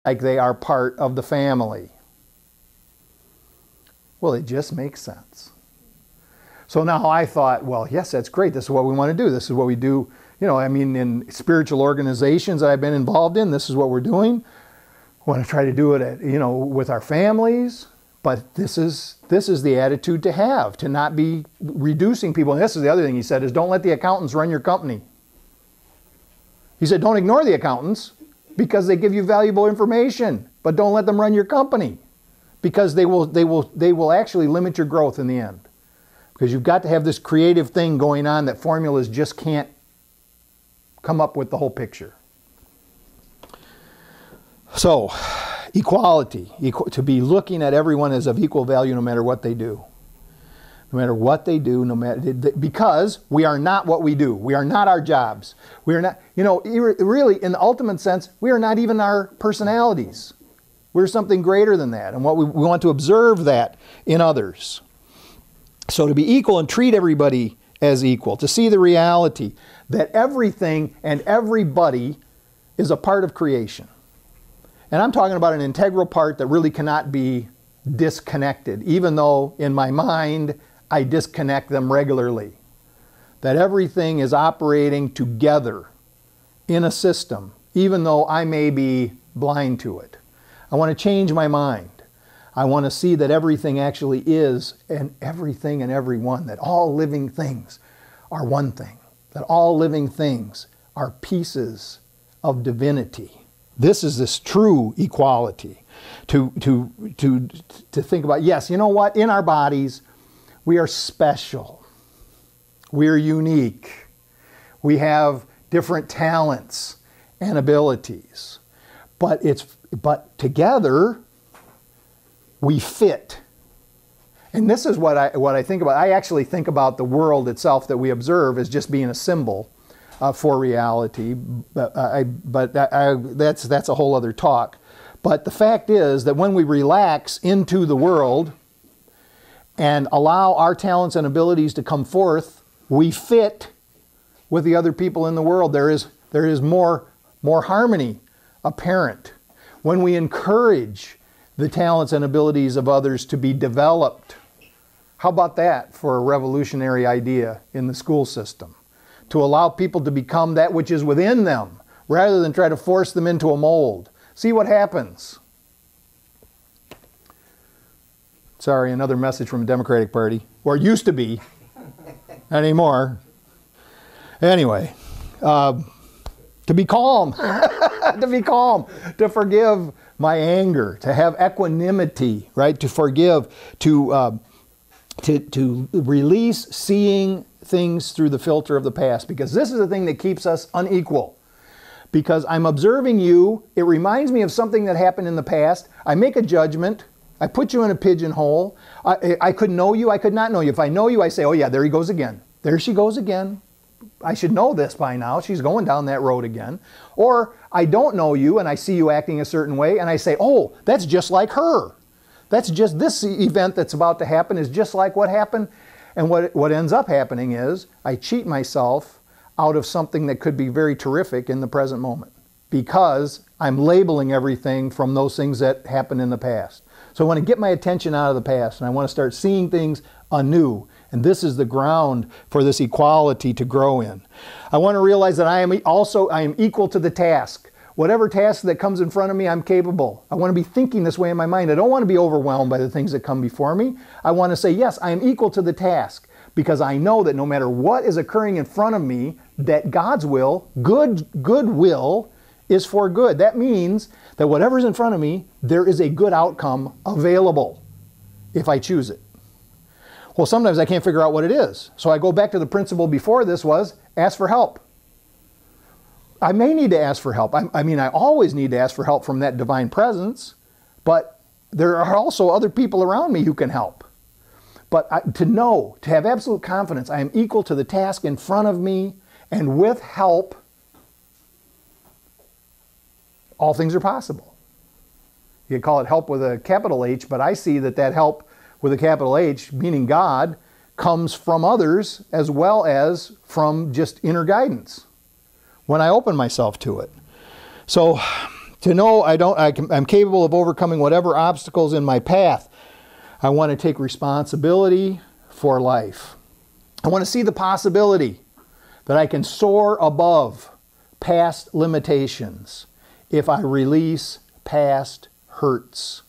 like they are part of the family. Well, it just makes sense. So now I thought, well, yes, that's great. This is what we want to do. This is what we do. You know, I mean, in spiritual organizations that I've been involved in, this is what we're doing. We want to try to do it at, you know, with our families. But this is the attitude to have, to not be reducing people. And this is the other thing he said, is don't let the accountants run your company. He said, don't ignore the accountants because they give you valuable information, but don't let them run your company because they will actually limit your growth in the end. Because you've got to have this creative thing going on that formulas just can't come up with the whole picture. So, equality, to be looking at everyone as of equal value no matter what they do. No matter what they do, because we are not what we do. We are not our jobs. We are not, you know, really in the ultimate sense, we are not even our personalities. We're something greater than that. And what we want to observe that in others. So to be equal and treat everybody as equal. To see the reality that everything and everybody is a part of creation. And I'm talking about an integral part that really cannot be disconnected, even though in my mind I disconnect them regularly. That everything is operating together in a system, even though I may be blind to it. I want to change my mind. I want to see that everything actually is, and everything and everyone, that all living things are one thing. That all living things are pieces of divinity. This is this true equality. To think about, yes, you know what? In our bodies, we are special. We are unique. We have different talents and abilities. But together, we fit. And this is what I think about. I actually think about the world itself that we observe as just being a symbol for reality, but that's a whole other talk. But the fact is that when we relax into the world and allow our talents and abilities to come forth, we fit with the other people in the world. There is more harmony apparent. When we encourage the talents and abilities of others to be developed, how about that for a revolutionary idea in the school system? To allow people to become that which is within them, rather than try to force them into a mold. See what happens. Sorry, another message from the Democratic Party. Or it used to be. Not anymore. Anyway, to be calm. To be calm. To forgive my anger. To have equanimity, right? To forgive. To release seeing things through the filter of the past, because this is the thing that keeps us unequal. Because I'm observing you, it reminds me of something that happened in the past. I make a judgment. I put you in a pigeonhole. I could know you, I could not know you. If I know you, I say, oh yeah, there he goes again. There she goes again. I should know this by now. She's going down that road again. Or I don't know you and I see you acting a certain way and I say, oh, that's just like her. That's just this event that's about to happen is just like what happened. And what ends up happening is I cheat myself out of something that could be very terrific in the present moment because I'm labeling everything from those things that happened in the past. So I want to get my attention out of the past and I want to start seeing things anew. And this is the ground for this equality to grow in. I want to realize that I am equal to the task. Whatever task that comes in front of me, I'm capable. I want to be thinking this way in my mind. I don't want to be overwhelmed by the things that come before me. I want to say, yes, I am equal to the task because I know that no matter what is occurring in front of me, that God's will, good will, is for good. That means that whatever's in front of me, there is a good outcome available if I choose it. Well, sometimes I can't figure out what it is. So I go back to the principle before this was ask for help. I may need to ask for help. I mean, I always need to ask for help from that divine presence, but there are also other people around me who can help. But to have absolute confidence, I am equal to the task in front of me, and with help, all things are possible. You could call it help with a capital H, but I see that help with a capital H, meaning God, comes from others as well as from just inner guidance when I open myself to it. So To know I'm capable of overcoming whatever obstacles in my path. I want to take responsibility for life. I want to see the possibility that I can soar above past limitations if I release past hurts,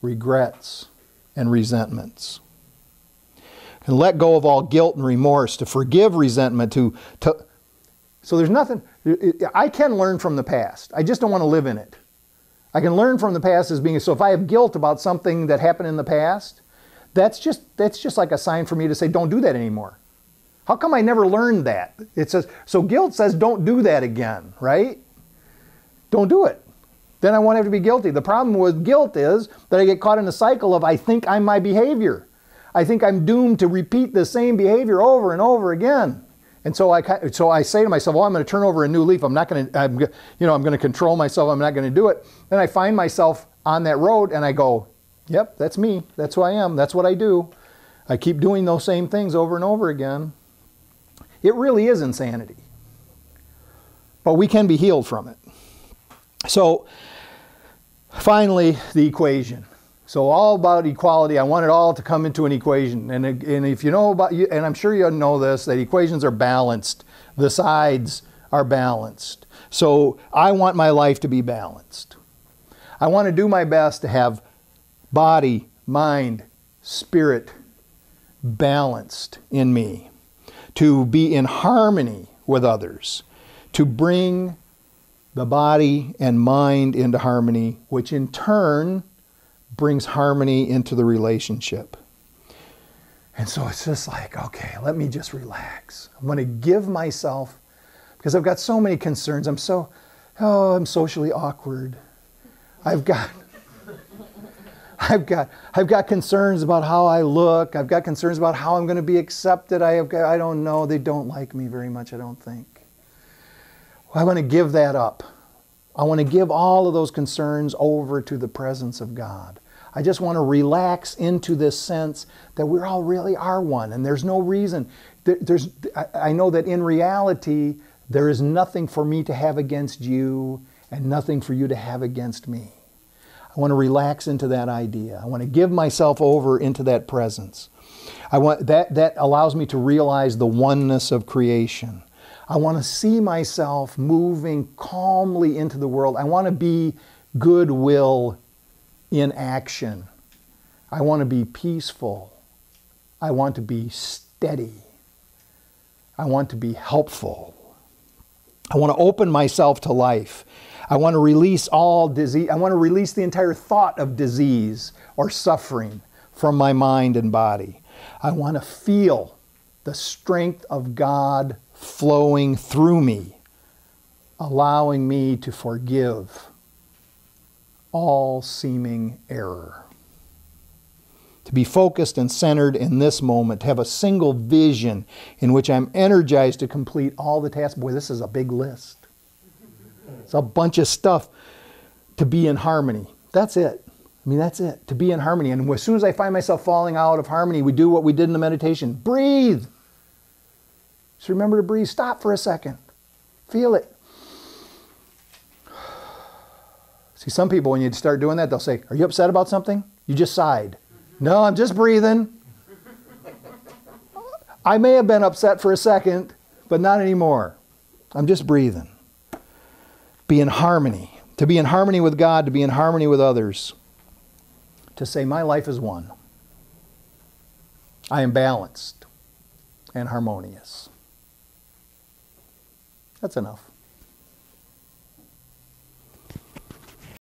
regrets, and resentments. And let go of all guilt and remorse, to forgive resentment, so there's nothing, I can learn from the past. I just don't want to live in it. I can learn from the past as being, so if I have guilt about something that happened in the past, that's just like a sign for me to say, don't do that anymore. How come I never learned that? It says, so guilt says don't do that again, right? Don't do it. Then I won't have to be guilty. The problem with guilt is that I get caught in the cycle of I think I'm my behavior. I think I'm doomed to repeat the same behavior over and over again. And so I say to myself, well, I'm going to turn over a new leaf. I'm going to control myself. I'm not going to do it. Then I find myself on that road and I go, yep, that's me. That's who I am. That's what I do. I keep doing those same things over and over again. It really is insanity. But we can be healed from it. So finally, the equation. So all about equality, I want it all to come into an equation. And if you know about, and I'm sure you know this, that equations are balanced. The sides are balanced. So I want my life to be balanced. I want to do my best to have body, mind, spirit balanced in me. To be in harmony with others. To bring the body and mind into harmony, which in turn brings harmony into the relationship. And so it's just like, okay, let me just relax. I'm going to give myself, because I've got so many concerns. I'm socially awkward. I've got concerns about how I look. I've got concerns about how I'm going to be accepted. I don't know. They don't like me very much, I don't think. I want to give that up. I want to give all of those concerns over to the presence of God. I just want to relax into this sense that we all really are one, and there's no reason. I know that in reality, there is nothing for me to have against you and nothing for you to have against me. I want to relax into that idea. I want to give myself over into that presence. That allows me to realize the oneness of creation. I want to see myself moving calmly into the world. I want to be goodwill in action. I want to be peaceful. I want to be steady. I want to be helpful. I want to open myself to life. I want to release all disease. I want to release the entire thought of disease or suffering from my mind and body. I want to feel the strength of God flowing through me, allowing me to forgive all seeming error. To be focused and centered in this moment, to have a single vision in which I'm energized to complete all the tasks. Boy, this is a big list. It's a bunch of stuff. To be in harmony. That's it. I mean, that's it. To be in harmony. And as soon as I find myself falling out of harmony, we do what we did in the meditation. Breathe. Just remember to breathe. Stop for a second. Feel it. See, some people, when you start doing that, they'll say, are you upset about something? You just sighed. No, I'm just breathing. I may have been upset for a second, but not anymore. I'm just breathing. Be in harmony. To be in harmony with God, to be in harmony with others. To say, my life is one. I am balanced and harmonious. That's enough.